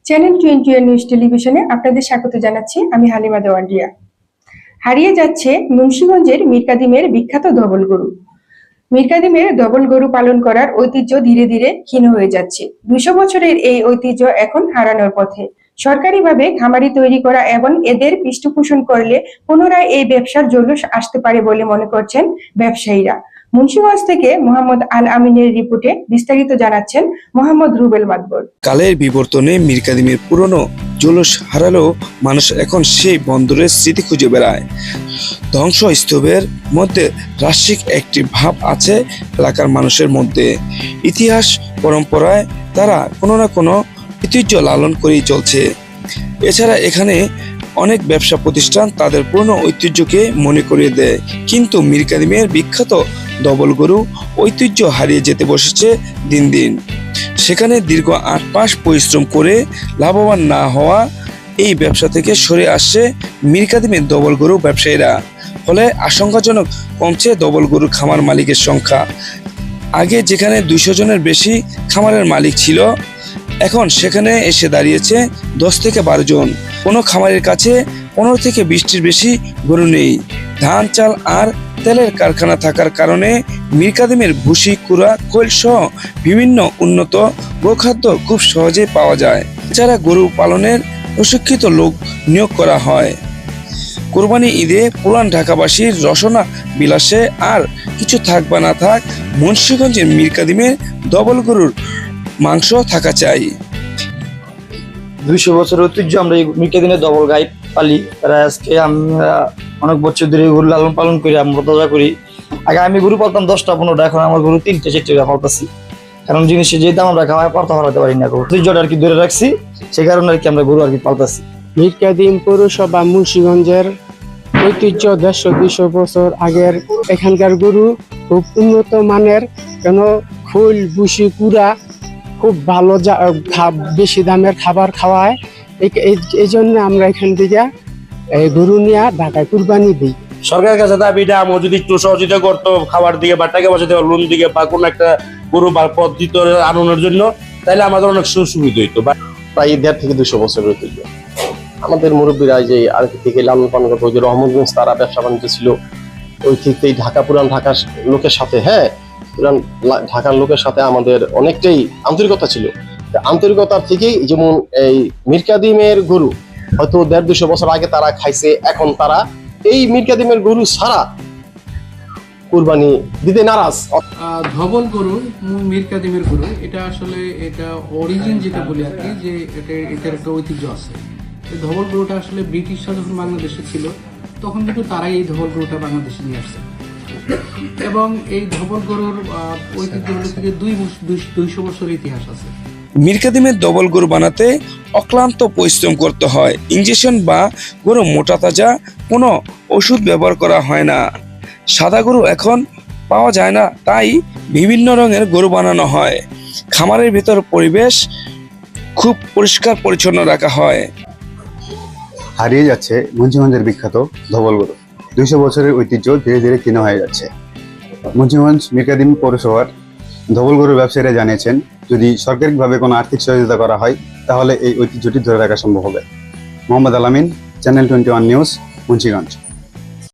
Channel 21 news টেলিভিশনে আপনাদের স্বাগত জানাচ্ছি। আমি হালিমা দেওয়ান। হারিয়ে যাচ্ছে মুন্সিগঞ্জের মীরকাদিমের বিখ্যাত ধবল গরু। মীরকাদিমের ধবল গরু পালন করার ঐতিহ্য ধীরে ধীরে ক্ষীণ হয়ে যাচ্ছে। 200 বছরের এই ঐতিহ্য এখন হারানোর পথে। সরকারিভাবে খামারি তৈরি করা এবং এদের পৃষ্ঠপোষণ করলে পুনরায় এই ব্যবসার জৌলুস আসতে পারে বলে মনে করছেন ব্যবসায়ীরা। মুন্সিগঞ্জ থেকে মোহাম্মদ আল আমিনের রিপোর্টে বিস্তারিত জানাচ্ছেন মোহাম্মদ রুবেল মাতবর। কালের বিবর্তনে মীরকাদিমের পুরনো জৌলুস হারালেও মানুষ এখন সেই বন্দরের স্মৃতি খুঁজে বেড়ায়। ধ্বংসস্তূপের মধ্যে রাশিক একটি ভাব আছে এলাকার মানুষের মধ্যে। ইতিহাস পরম্পরায় তারা কোনো না কোনো ঐতিহ্য লালন করেই চলছে। এছাড়া এখানে অনেক ব্যবসা প্রতিষ্ঠান তাদের পুরনো ঐতিহ্যকে মনে করিয়ে দেয়, কিন্তু মীরকাদিমের বিখ্যাত ধবল গরু ঐতিহ্য হারিয়ে যেতে বসেছে দিন দিন। সেখানে দীর্ঘ 8 মাস পরিশ্রম করে লাভবান না হওয়া এই ব্যবসা থেকে সরে আসছে মীরকাদিমের ধবল গরু ব্যবসায়ীরা। ফলে আশঙ্কাজনক কমছে ধবল গরুর খামার মালিকের সংখ্যা। আগে যেখানে 200 জনের বেশি খামারের মালিক ছিল, এখন সেখানে এসে দাঁড়িয়েছে 10 থেকে 12 জন। কোনো খামারের কাছে 15 থেকে 20টির বেশি গরু নেই। ধান, চাল আর তেলের কারখানা থাকার কারণে মীরকাদিমের ভুসি, কুড়া, খৈল সহ বিভিন্ন উন্নত গোখাদ্য খুব সহজেই পাওয়া যায়। এছাড়া গরু পালনের প্রশিক্ষিত লোক নিয়োগ করা হয়। কোরবানি ঈদে পুরান ঢাকাবাসীর রসনা বিলাসে আর কিছু থাক বা না থাক, মুন্সিগঞ্জের মীরকাদিমের ধবল গরুর মাংস থাকা চাই। 200 বছর ঐতিহ্য আমরা এই মীরকাদিমের ধবল গাই পালি। তারা আজকে আমরা অনেক বছর ধরে গরু লালন পালন করি, আমরা তাজা করি। আগে আমি গরু পালতাম 10টা 15টা, এখন আমার গরু 3টে 4টে পালতাছি। কারণ জিনিসের যে দাম আমরা খাওয়ায় পারতে হারাতে পারি না, ঐতিহ্যটা আর কি ধরে রাখছি, সেই কারণে আর কি আমরা গরু আর কি পালতাছি। মীরকাদিম পৌরসভা মুন্সিগঞ্জের ঐতিহ্য 150-200 বছর আগের। এখানকার গরু খুব উন্নত মানের, কেন খোল, ভুসি, কুড়া খুব ভালো, বেশি দামের খাবার খাওয়ায়। এই জন্য আমরা এখান থেকে গরু নিয়ে ঢাকায় কুরবানি দিই। সরকারের কাছে দাবিটা আমার যদি একটু সহযোগিতা করতো খাবার দিকে বা টাকা পয়সা দেওয়ার লোন দিকে বা কোনো একটা গরু বা পদ্ধতি আনানোর জন্য, তাহলে আমাদের অনেক সুবিধা হইতো। প্রায় 1.5 থেকে 200 বছরের ঐতিহ্য। আমাদের মুরব্বীরা যে আগে থেকে লালন পালন করতো, যে রহমতগঞ্জ তারা ব্যবসা বাণিজ্য ছিল ওই থেকেই। পুরান ঢাকার লোকের সাথে, পুরান ঢাকার লোকের সাথে আমাদের অনেকটাই আন্তরিকতা ছিল। আন্তরিকতার থেকেই যেমন এই মীরকাদিমের গরু হয়তো 150-200 বছর আগে তারা খাইছে, এখন তারা এই মীরকাদিমের গরু ছাড়া কুরবানি দিতে নারাজ। ধবল গরু, মীরকাদিমের গরু, এটা আসলে এটা অরিজিন যেটা বলি আর কি, যে এটার একটা ঐতিহ্য আছে। এই ধবল গরুটা আসলে ব্রিটিশরা যখন বাংলাদেশে ছিল তখন কিন্তু তারাই এই ধবল গরুটা বাংলাদেশে নিয়ে আসছে। এবং এই ধবল গরুর ঐতিহ্য থেকে 200 বছর ইতিহাস আছে। মীরকাদিমের ধবল গরু বানাতে অক্লান্ত পরিশ্রম করতে হয়। ইঞ্জেকশন বা গরু মোটা তাজা কোনো ওষুধ ব্যবহার করা হয় না। সাদা গরু এখন পাওয়া যায় না, তাই বিভিন্ন রঙের গরু বানানো হয়। খামারের ভিতর পরিবেশ খুব পরিষ্কার পরিচ্ছন্ন রাখা হয়। হারিয়ে যাচ্ছে মুন্সিগঞ্জের বিখ্যাত ধবল গরু। 200 বছরের ঐতিহ্য ধীরে ধীরে ক্ষীণ হয়ে যাচ্ছে। মুন্সিগঞ্জ মীরকাদিম পৌরসভার ধবল গরুর ব্যবসায়ীরা জানিয়েছেন, যদি সরকারিভাবে কোনো আর্থিক সহযোগিতা করা হয় তাহলে এই ঐতিহ্যটি ধরে রাখা সম্ভব হবে। মোহাম্মদ আল আমিন, চ্যানেল 21 নিউজ, মুন্সিগঞ্জ।